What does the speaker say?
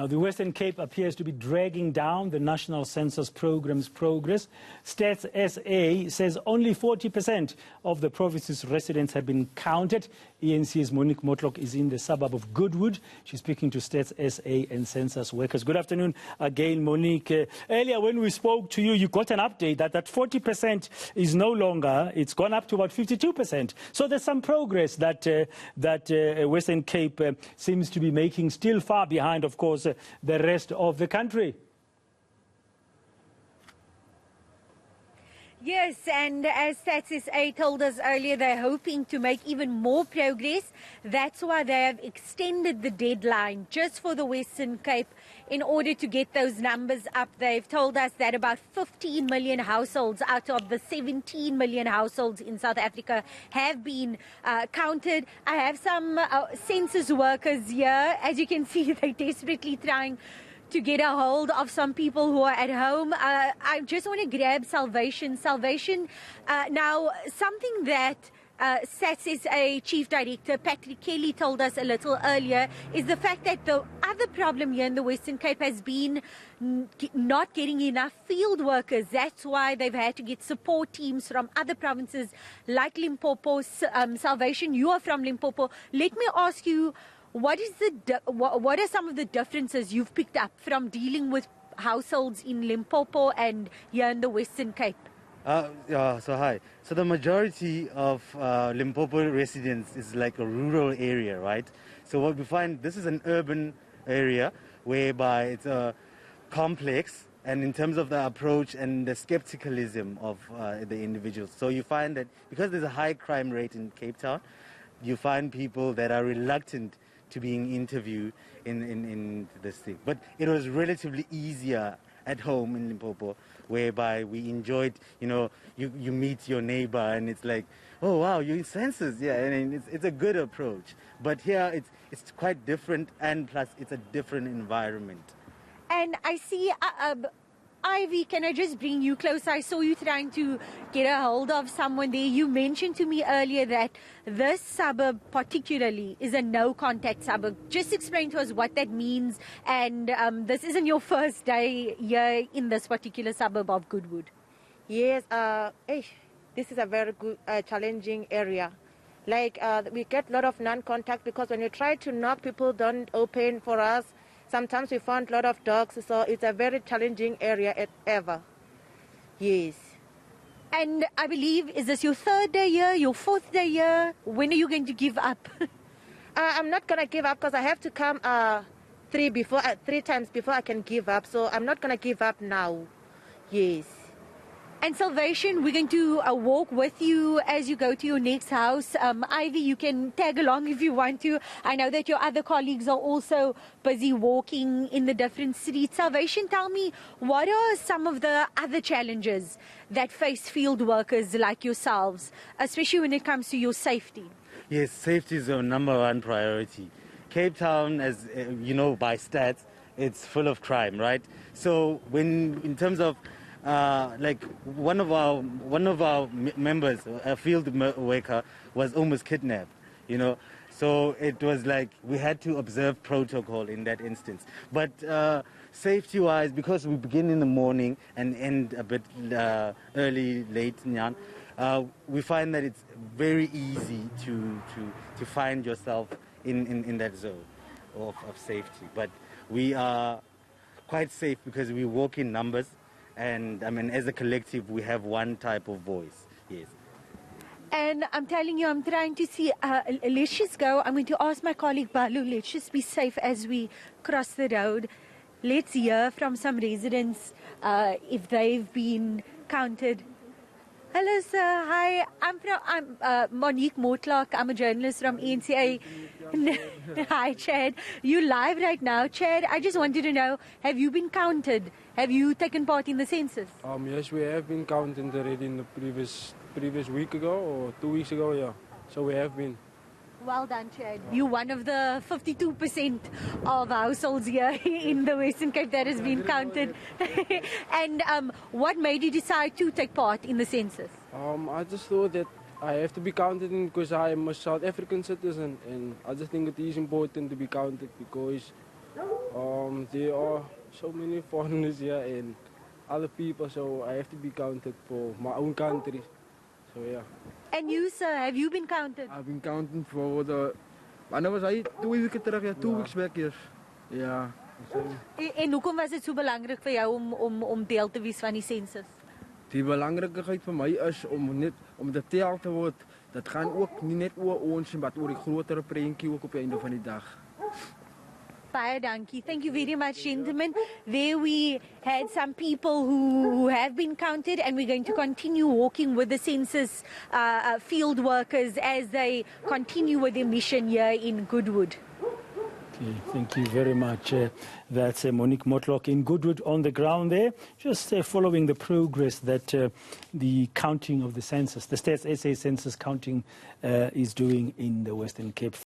Now, the Western Cape appears to be dragging down the National Census Programme's progress. Stats SA says only 40% of the province's residents have been counted. eNCA's Monique Mortlock is in the suburb of Goodwood. She's speaking to Stats SA and census workers. Good afternoon again, Monique. Earlier when we spoke to you, you got an update that 40% is no longer, it's gone up to about 52%. So there's some progress that Western Cape seems to be making, still far behind, of course, the rest of the country. Yes, and as Census told us earlier, they're hoping to make even more progress. That's why they have extended the deadline just for the Western Cape in order to get those numbers up. They've told us that about 15 million households out of the 17 million households in South Africa have been counted. I have some census workers here. As you can see, they're desperately trying to get a hold of some people who are at home. I just want to grab Salvation. Salvation, now something that SATSA Chief Director Patrick Kelly told us a little earlier is the fact that the other problem here in the Western Cape has been not getting enough field workers. That's why they've had to get support teams from other provinces like Limpopo. Salvation, you are from Limpopo. Let me ask you, what are some of the differences you've picked up from dealing with households in Limpopo and here in the Western Cape? Hi. So the majority of Limpopo residents is like a rural area, right? So what we find, this is an urban area whereby it's complex, and in terms of the approach and the skepticalism of the individuals. So you find that because there's a high crime rate in Cape Town, you find people that are reluctant to being interviewed in this thing. But it was relatively easier at home in Limpopo, whereby we enjoyed, you meet your neighbor and it's like, oh wow, you're in census, yeah, and it's a good approach. But here it's quite different, and plus it's a different environment. And I see, Ivy, can I just bring you close? I saw you trying to get a hold of someone there. You mentioned to me earlier that this suburb particularly is a no-contact suburb. Just explain to us what that means. And this isn't your first day here in this particular suburb of Goodwood. Yes, this is a very good, challenging area. Like, we get a lot of non-contact because when you try to knock, people don't open for us. Sometimes we found a lot of dogs, so it's a very challenging area ever. Yes. And I believe, is this your third day here, your fourth day here? When are you going to give up? I'm not going to give up because I have to come three times before I can give up. So I'm not going to give up now. Yes. And Salvation, we're going to walk with you as you go to your next house. Ivy, you can tag along if you want to. I know that your other colleagues are also busy walking in the different streets. Salvation, tell me, what are some of the other challenges that face field workers like yourselves, especially when it comes to your safety? Yes, safety is our number one priority. Cape Town, as you know by stats, it's full of crime, right? So in terms of like one of our members, a field worker, was almost kidnapped, so it was like we had to observe protocol in that instance. But safety wise, because we begin in the morning and end a bit late, we find that it's very easy to find yourself in that zone of safety. But we are quite safe because we walk in numbers. And I mean, as a collective, we have one type of voice, yes. And I'm telling you, I'm trying to see, let's just go. I'm going to ask my colleague Balu, let's just be safe as we cross the road. Let's hear from some residents if they've been counted. Hello, sir. Hi, I'm Monique Mortlock. I'm a journalist from eNCA. Hi, Chad. You're live right now. Chad, I just wanted to know, have you been counted? Have you taken part in the census? Yes, we have been counted already in the previous week ago or 2 weeks ago, yeah. So we have been. Well done, Chad. You're one of the 52% of households here in the Western Cape that has been counted. And what made you decide to take part in the census? I just thought that I have to be counted in because I am a South African citizen, and I just think it is important to be counted because There are so many foreigners here and other people, so I have to be counted for my own country. So yeah. And you, sir, have you been counted? I've been counting for the... Wanneer was hy? 2 weke terug, ja, 2 weeks back, yes. Ja. En hoekom was dit so belangrik vir jou om deel te wees van die census? Die belangrikheid vir my is om te tel te word. Dat gaan ook nie net oor ons, maar oor die grotere prentjie ook op die einde van die dag. Baie dankie. Thank you very much, gentlemen. There we had some people who have been counted, and we're going to continue walking with the census field workers as they continue with their mission here in Goodwood. Okay, thank you very much. That's Monique Mortlock in Goodwood on the ground there, just following the progress that the counting of the census, the Stats SA census counting is doing in the Western Cape.